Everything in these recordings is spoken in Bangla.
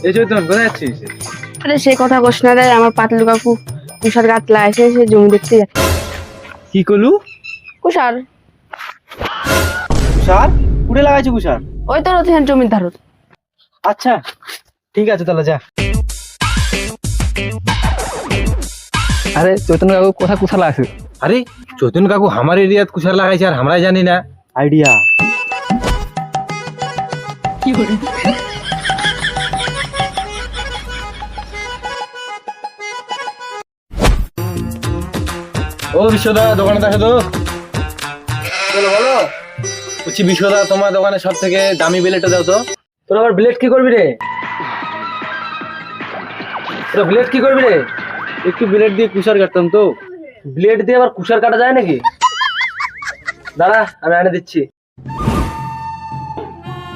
এই চৈতন কোথায় যাচ্ছিস? আরে সে কথা কোস না রে, আমার পাতলু কাকু কুষার গাছ লাগাইছে, সে জমি দেখতে যাচ্ছে। কি করলু? কুষার কুষার কুড়ে লাগাইছে কুষার? ওই তোর ওখানে জমির ধারত। আচ্ছা ঠিক আছে তাহলে যা। আরে চৈতন্য কাকু কোথায় কুশার লাগাইছে? আরে চৈতন কাকু আমার এরিয়াত কুশার লাগাইছে আর আমরাই জানি না। আইডিয়া। ও বিশ্বদা দোকানে দেখো তো। বলো বলো। বলছি বিশ্বদা তোমার দোকানে সব থেকে দামি ব্লেডটা দাও তো। তোর আবার ব্লেড কি করবি রে? তোর ব্লেড কি করবি রে? একটু ব্লেড দিয়ে কুষার কাটতাম তো। ব্লেড দিয়ে আবার কুষার কাটা যায় নাকি? দাঁড়া আমি এনে দিচ্ছি।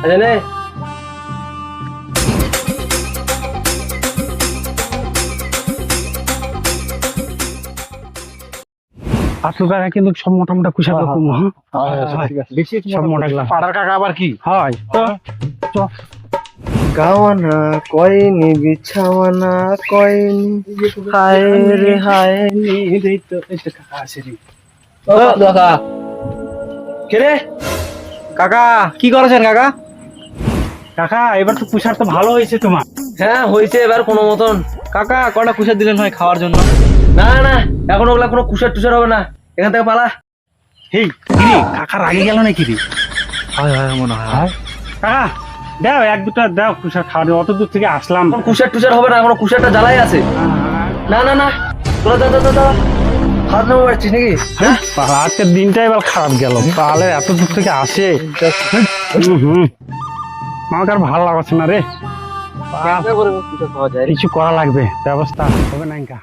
আরে নে। পাতলু কাকা কিন্তু সব মোটা মোটা কুশার রকম। বেশি সব মোটা গ্লাস। পাড়ার কাকা আবার কি হয় তো গাওয়ানা কয়নি বিছাওয়ানা কয়নি হায় রে হায় নি রে তো এই তো কাকা আসে রে। ও কাকা কে রে? কাকা কি করেছেন কাকা? কাকা এবার তো কুশার তো ভালো হয়েছে তোমার। হ্যাঁ হয়েছে এবার কোনো মতন। কাকা কটা কুষার দিলেন হয় খাওয়ার জন্য? না না এখন ওগুলা কোনো কুষার টুষার হবে না, এখান থেকে পালা। হেই কিরে কাকা রাগে গেল নাকি রে? হয় হয় মনে হয়। কাকা দাও এক দুটা দাও কুশার খাওয়া, অত দূর থেকে আসলাম। এখন কুষার টুষার হবে না, এখন কুষারটা জ্বালাই আছে। না না না তোরা দাদা দাদা হাত নেবো পারছিস নাকি? হ্যাঁ বাবা, আজকের দিনটাই এবার খারাপ গেল, তাহলে এত দূর থেকে আসে। আমাকে আর ভালো লাগছে না রে। কেমনে করে কুষার খাওয়া যায় রে? কিছু করা লাগবে, ব্যবস্থা হবে না ইনকা।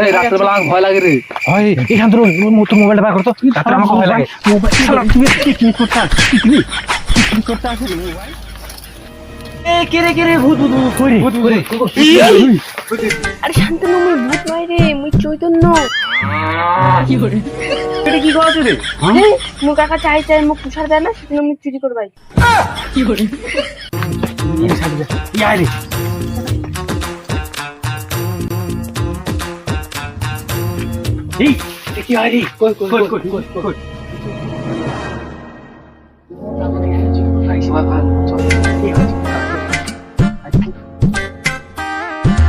এই রাত্রেবেলা আমার ভয় লাগে রে। হয় এখান থেকে তোর মোবাইলটা বার করতো, তারপরে আমাকে ভয় লাগে। মোবাইল তুমি পিকনিক করতে আসিস মোবাইল? এই কে রে কে রে? ভূত ভূত ভূত কই রে? ভূত ভূত। আরে শান্তনু, মুই ভূত নয় রে, মুই চৈতন্য। এটা কি করেছে রে? আরে মুই কাকা চাই চাই মুখ কুষার দেয় না, সেদিন আমি চুরি করবাই। ইয়া রে এই কি হয় রে? কই কই কই কই কই।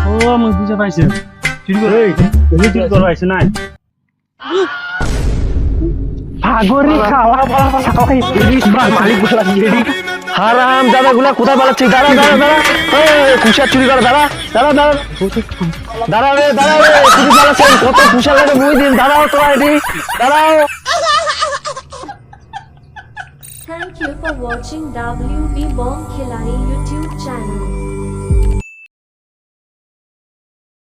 ও মুই বুঝে পাইছি, চুরি করে তুমি চুরি করবা আইছ না? ভাগরে খাওয়া খাওয়াই মালিক গুলা রেডি। হারাম দাদা গুলা কোথায় পালাচ্ছিস? দাঁড়া দাঁড়া দাঁড়া। এই কুষার চুরি করে দাঁড়া দাঁড়া দাঁড়া দাঁড়া রে দাঁড়া রে। চুরি পালাচ্ছেন কত কুষার লাগে মুই দিন। দাঁড়াও তোরা এটি দাঁড়াও। Thank you for watching WB Bomb Khilani YouTube channel.